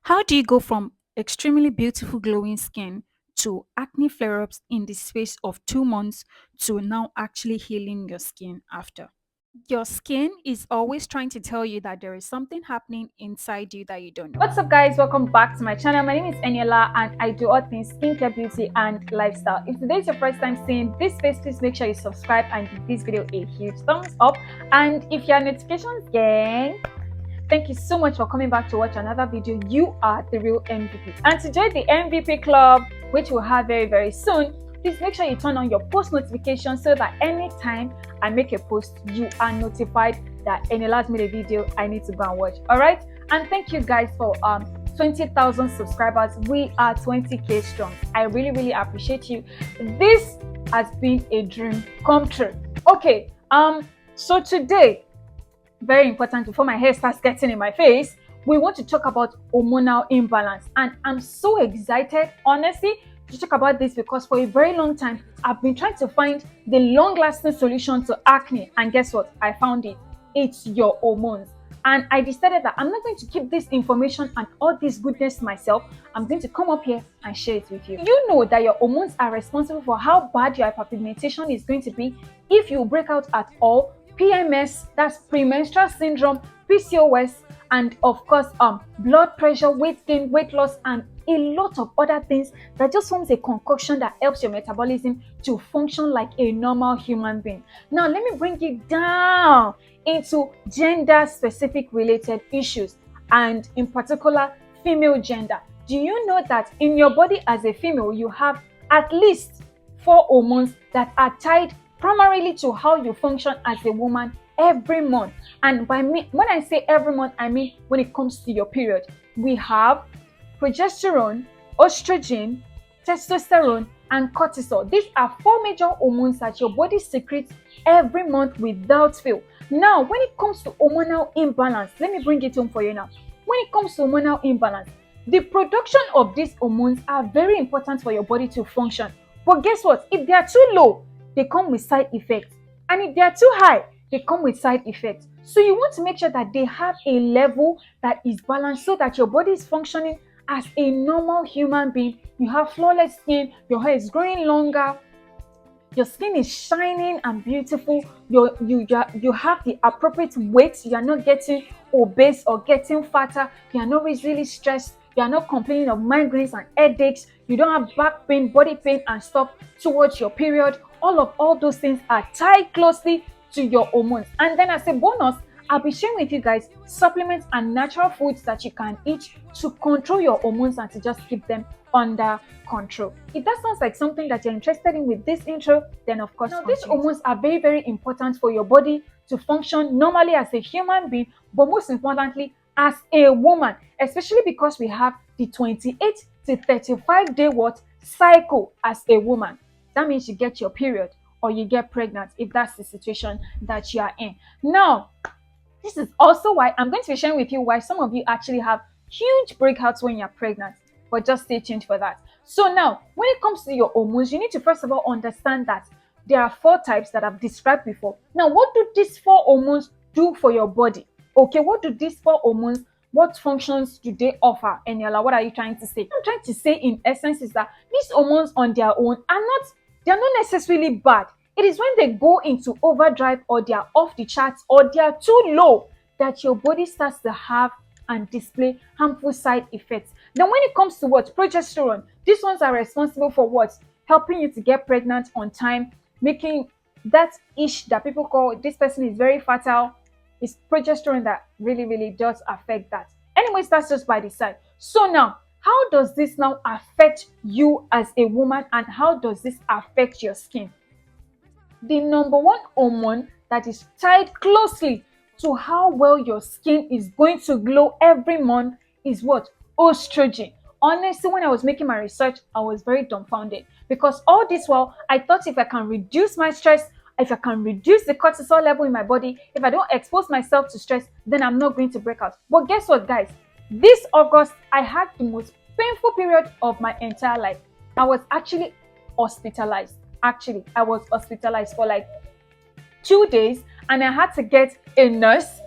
How do you go from extremely beautiful glowing skin to acne flare ups in the space of 2 months to now actually healing your skin after? Your skin is always trying to tell you that there is something happening inside you that you don't know. What's up, guys? Welcome back to my channel. My name is Eniela and I do all things skincare, beauty, and lifestyle. If today is your first time seeing this face, please make sure you subscribe and give this video a huge thumbs up. And if you're a notifications gang, thank you so much for coming back to watch another video. You are the real MVP. And to join the MVP club, which we'll have very, very soon, please make sure you turn on your post notifications so that anytime I make a post, you are notified that Eniela's made a video I need to go and watch. All right? And thank you guys for 20,000 subscribers. We are 20k strong. I really, really appreciate you. This has been a dream come true. Okay, so today, very important before my hair starts getting in my face, we want to talk about hormonal imbalance. And I'm so excited, honestly, to talk about this because for a very long time, I've been trying to find the long-lasting solution to acne. And guess what? I found it. It's your hormones. And I decided that I'm not going to keep this information and all this goodness to myself. I'm going to come up here and share it with you. You know that your hormones are responsible for how bad your hyperpigmentation is going to be if you break out at all, PMS, that's premenstrual syndrome, PCOS, and of course, blood pressure, weight gain, weight loss, and a lot of other things that just forms a concoction that helps your metabolism to function like a normal human being. Now, let me bring it down into gender-specific related issues, and in particular, female gender. Do you know that in your body as a female, you have at least 4 hormones that are tied primarily to how you function as a woman every month? And by me, when I say every month, I mean when it comes to your period. We have progesterone, estrogen, testosterone, and cortisol. These are 4 major hormones that your body secretes every month without fail. Now, when it comes to hormonal imbalance, let me bring it home for you now. When it comes to hormonal imbalance, the production of these hormones are very important for your body to function. But guess what? If they are too low, they come with side effects. And if they are too high, they come with side effects. So you want to make sure that they have a level that is balanced so that your body is functioning as a normal human being. You have flawless skin, your hair is growing longer, your skin is shining and beautiful, you have the appropriate weight, you are not getting obese or getting fatter, you are not really stressed, you are not complaining of migraines and headaches, you don't have back pain, body pain and stuff towards your period. All those things are tied closely to your hormones. And then as a bonus, I'll be sharing with you guys supplements and natural foods that you can eat to control your hormones and to just keep them under control. If that sounds like something that you're interested in with this intro, then of course, now these hormones are very, very important for your body to function normally as a human being, but most importantly, as a woman, especially because we have the 28 to 35 day cycle as a woman. That means you get your period or you get pregnant if that's the situation that you are in. Now, this is also why I'm going to be sharing with you why some of you actually have huge breakouts when you're pregnant. But just stay tuned for that. So now, when it comes to your hormones, you need to first of all understand that there are 4 types that I've described before. Now, what do these 4 hormones do for your body? Okay, what do these 4 hormones, what functions do they offer? Eniela, what are you trying to say? What I'm trying to say in essence is that these hormones on their own they're not necessarily bad. It is when they go into overdrive or they are off the charts or they are too low that your body starts to have and display harmful side effects. Then when it comes to progesterone, these ones are responsible for what? Helping you to get pregnant on time, making that ish that people call this person is very fertile. It's progesterone that really, really does affect that. Anyways, that's just by the side. So now, how does this now affect you as a woman and how does this affect your skin? The number 1 hormone that is tied closely to how well your skin is going to glow every month is what? Estrogen. Honestly, when I was making my research, I was very dumbfounded because all this while I thought if I can reduce my stress, if I can reduce the cortisol level in my body, if I don't expose myself to stress, then I'm not going to break out. But guess what, guys? This August, I had the most painful period of my entire life. I was actually hospitalized. I was hospitalized for like 2 days and I had to get a nurse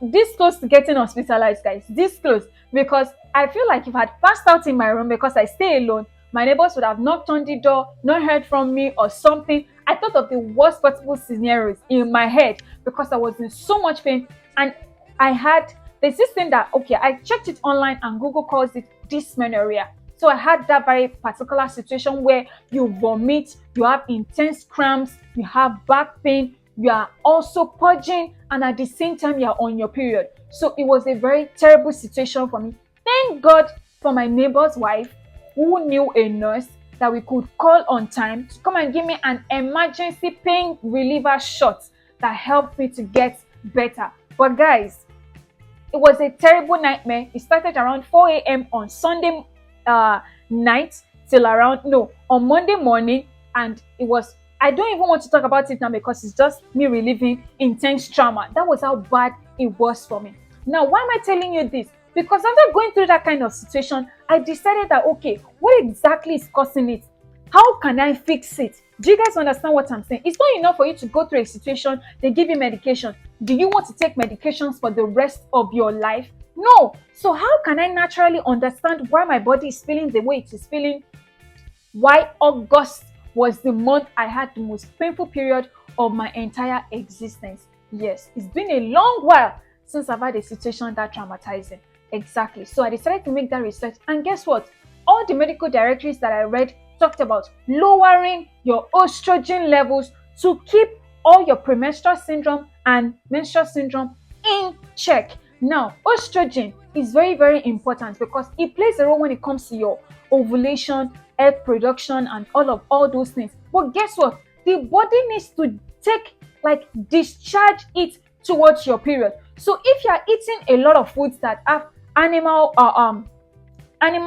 This close to getting hospitalized, guys. This close, because I feel like if I had passed out in my room because I stay alone, my neighbors would have knocked on the door, not heard from me or something. I thought of the worst possible scenarios in my head because I was in so much pain. And I had there's this thing that, okay, I checked it online and Google calls it dysmenorrhea. So I had that very particular situation where you vomit, you have intense cramps, you have back pain, you are also purging, and at the same time you are on your period. So it was a very terrible situation for me. Thank God for my neighbor's wife, who knew a nurse that we could call on time to come and give me an emergency pain reliever shot that helped me to get better. But guys, it was a terrible nightmare. It started around 4 a.m. on Sunday night till around, no, on Monday morning. And it was, I don't even want to talk about it now because it's just me reliving intense trauma. That was how bad it was for me. Now, why am I telling you this? Because after going through that kind of situation, I decided that, okay, what exactly is causing it? How can I fix it? Do you guys understand what I'm saying? It's not enough for you to go through a situation, they give you medication. Do you want to take medications for the rest of your life? No. So how can I naturally understand why my body is feeling the way it is feeling? Why August was the month I had the most painful period of my entire existence. Yes, it's been a long while since I've had a situation that traumatizing. Exactly. So I decided to make that research, and guess what? All the medical directories that I read talked about lowering your estrogen levels to keep all your premenstrual syndrome and menstrual syndrome in check. Now, estrogen is very, very important because it plays a role when it comes to your ovulation, egg production, and all those things. But guess what? The body needs to discharge it towards your period. So if you are eating a lot of foods that have animal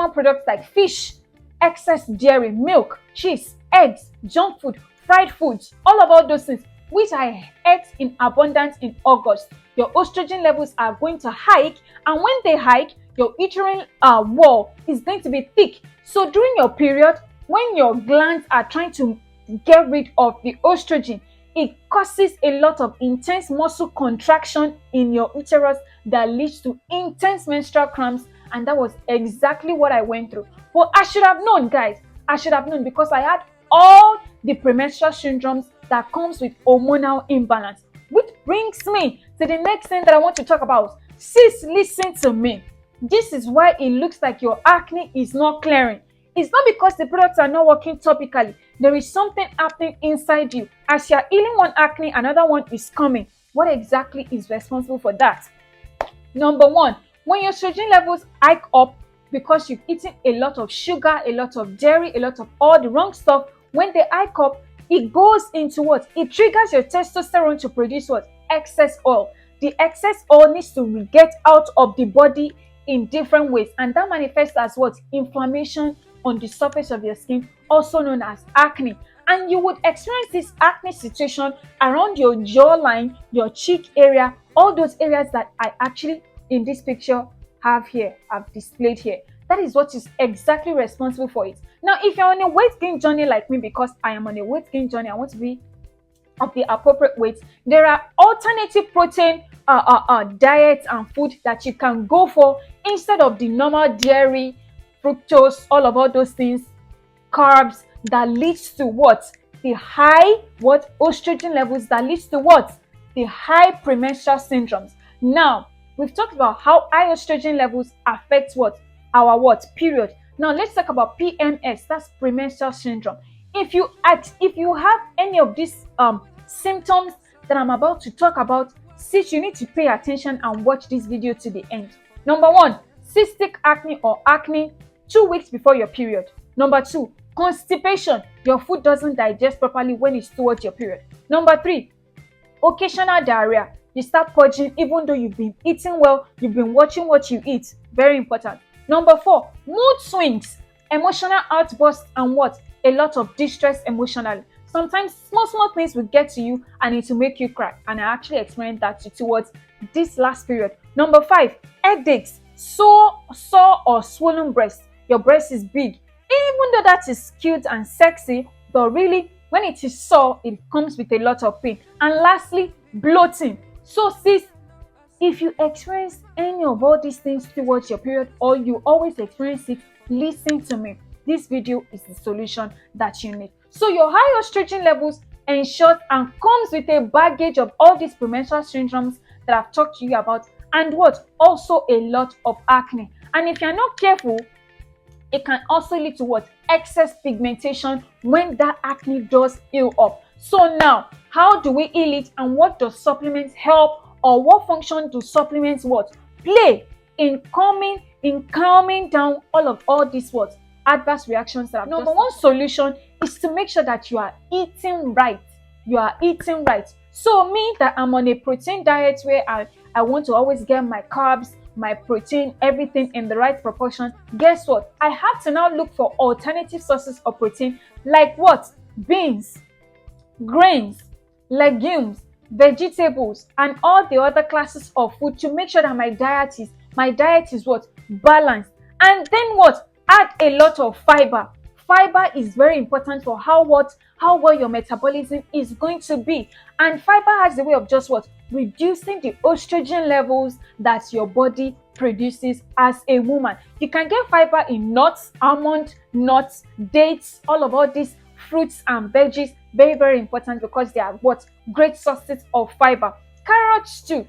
products like fish, excess dairy, milk, cheese, eggs, junk food, fried foods, all those things, which I ate in abundance in August, your estrogen levels are going to hike, and when they hike, your uterine wall is going to be thick. So during your period, when your glands are trying to get rid of the estrogen, it causes a lot of intense muscle contraction in your uterus that leads to intense menstrual cramps, and that was exactly what I went through. But I should have known, guys. I should have known because I had all the premenstrual syndromes that comes with hormonal imbalance. Which brings me to the next thing that I want to talk about. Sis, listen to me. This is why it looks like your acne is not clearing. It's not because the products are not working topically. There is something happening inside you. As you're healing one acne, another one is coming. What exactly is responsible for that? Number one, when your estrogen levels hike up because you've eaten a lot of sugar, a lot of dairy, a lot of all the wrong stuff, when they hike up, it goes into what? It triggers your testosterone to produce what? Excess oil. The excess oil needs to get out of the body in different ways, and that manifests as what? Inflammation on the surface of your skin, also known as acne. And you would experience this acne situation around your jawline, your cheek area, all those areas that I actually in this picture I've displayed here. That is what is exactly responsible for it. Now, if you're on a weight gain journey like me, because I am on a weight gain journey, I want to be of the appropriate weight, there are alternative protein diets and food that you can go for instead of the normal dairy, fructose, all those things, carbs that leads to what? The high estrogen levels that leads to what? The high premenstrual syndromes. Now, we've talked about how high estrogen levels affect what? Our what? Period. Now let's talk about PMS. That's premenstrual syndrome. If you have any of these symptoms that I'm about to talk about, sis, you need to pay attention and watch this video to the end. Number one, cystic acne or acne 2 weeks before your period. Number two, constipation. Your food doesn't digest properly when it's towards your period. Number three, occasional diarrhea. You start purging even though you've been eating well, you've been watching what you eat. Very important. Number four, mood swings, emotional outbursts, and what? A lot of distress emotionally. Sometimes small things will get to you and it will make you cry. And I actually experienced that towards this last period. Number five, headaches, sore or swollen breast. Your breast is big. Even though that is cute and sexy, but really, when it is sore, it comes with a lot of pain. And lastly, bloating. So sis, If you experience any of all these things towards your period, or you always experience it, listen to me. This video is the solution that you need. So your high estrogen levels ensures and comes with a baggage of all these premenstrual syndromes that I've talked to you about, and what? Also a lot of acne. And if you're not careful, it can also lead to what? Excess pigmentation when that acne does heal up. So now, how do we heal it, and what does supplements help, or what function do supplements what play in calming down all these what adverse reactions that I've Number one solution is to make sure that you are eating right. You are eating right. So me, that I'm on a protein diet where I want to always get my carbs, my protein, everything in the right proportion. Guess what? I have to now look for alternative sources of protein, like what? Beans, grains, legumes, vegetables, and all the other classes of food, to make sure that my diet is what? Balanced. And then what? Add a lot of fiber. Fiber is very important for how well your metabolism is going to be. And fiber has the way of just what? Reducing the estrogen levels that your body produces as a woman. You can get fiber in nuts, almond nuts, dates, all these fruits and veggies. Very, very important, because they are what? Great sources of fiber. Carrots too.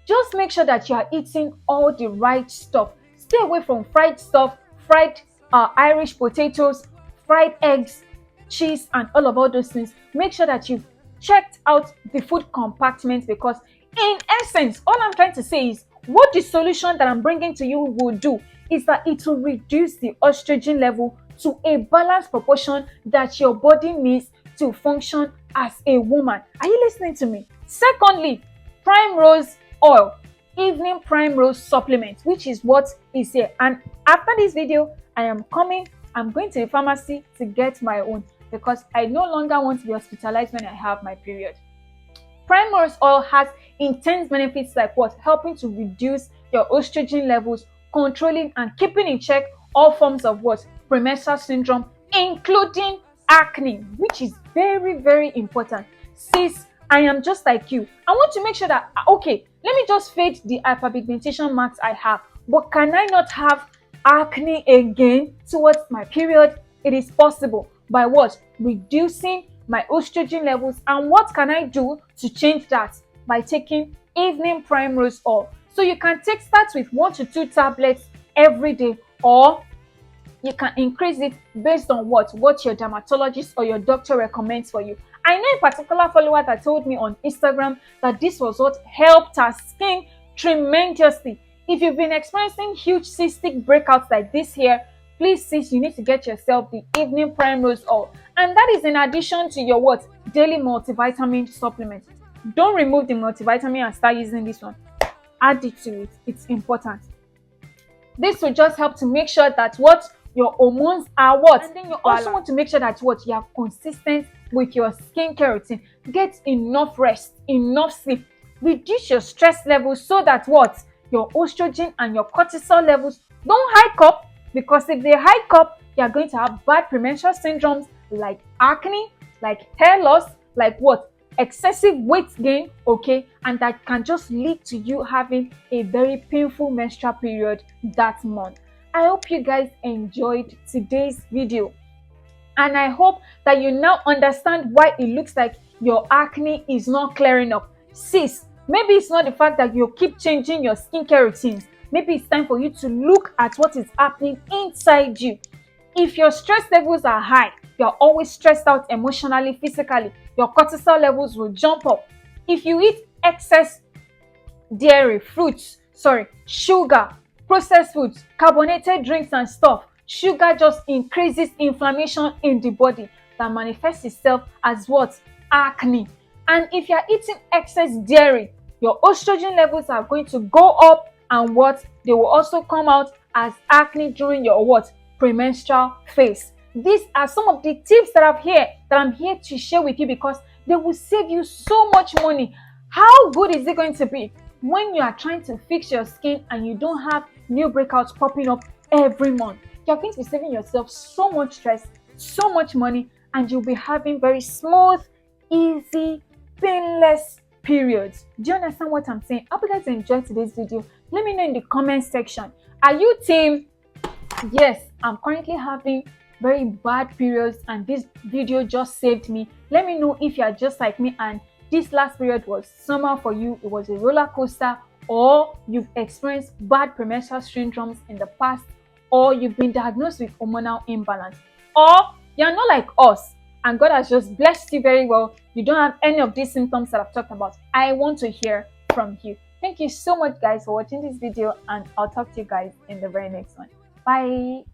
Just make sure that you are eating all the right stuff. Stay away from fried stuff, fried Irish potatoes, fried eggs, cheese, and all those things. Make sure that you've checked out the food compartment, because in essence, all I'm trying to say is, what the solution that I'm bringing to you will do is that it will reduce the estrogen level to a balanced proportion that your body needs to function as a woman. Are you listening to me? Secondly, primrose oil, evening primrose supplement, which is what is here. And after this video, I'm going to the pharmacy to get my own, because I no longer want to be hospitalized when I have my period. Primrose oil has intense benefits, like what? Helping to reduce your estrogen levels, controlling and keeping in check all forms of what? Premenstrual syndrome, including acne, which is very, very important. Sis, I am just like you. I want to make sure that, okay, let me just fade the hyperpigmentation marks I have, but can I not have acne again towards my period? It is possible. By what? Reducing my estrogen levels. And what can I do to change that? By taking evening primrose oil. So you can start with 1 to 2 tablets every day, or you can increase it based on what your dermatologist or your doctor recommends for you. I know a particular follower that told me on Instagram that this was what helped her skin tremendously. If you've been experiencing huge cystic breakouts like this here, please, sis, you need to get yourself the evening primrose oil. And that is in addition to your what? Daily multivitamin supplement. Don't remove the multivitamin and start using this one. Add it to it. It's important. This will just help to make sure that what? Your hormones are what? And then you also want to make sure that what? You are consistent with your skincare routine. Get enough rest, enough sleep. Reduce your stress levels, so that what? Your estrogen and your cortisol levels don't hike up, because if they hike up, you are going to have bad premenstrual syndromes like acne, like hair loss, like what? Excessive weight gain, okay? And that can just lead to you having a very painful menstrual period that month. I hope you guys enjoyed today's video, and I hope that you now understand why it looks like your acne is not clearing up. Sis, maybe it's not the fact that you keep changing your skincare routines. Maybe it's time for you to look at what is happening inside you. If your stress levels are high, you're always stressed out emotionally, physically, your cortisol levels will jump up. If you eat excess dairy, sugar, processed foods, carbonated drinks and stuff, sugar just increases inflammation in the body that manifests itself as what? Acne. And if you're eating excess dairy, your estrogen levels are going to go up, and what? They will also come out as acne during your what? Premenstrual phase. These are some of the tips that I'm here to share with you, because they will save you so much money. How good is it going to be when you are trying to fix your skin and you don't have new breakouts popping up every month? You're going to be saving yourself so much stress, so much money, and you'll be having very smooth, easy, painless periods. Do you understand what I'm saying? I hope you guys enjoyed today's video. Let me know in the comment section. Are you team yes, I'm currently having very bad periods and this video just saved me? Let me know if you are just like me and this last period was somehow for you, it was a roller coaster, or you've experienced bad premenstrual syndromes in the past, or you've been diagnosed with hormonal imbalance, or you're not like us and God has just blessed you very well. You don't have any of these symptoms that I've talked about. I want to hear from you. Thank you so much, guys, for watching this video, and I'll talk to you guys in the very next one. Bye.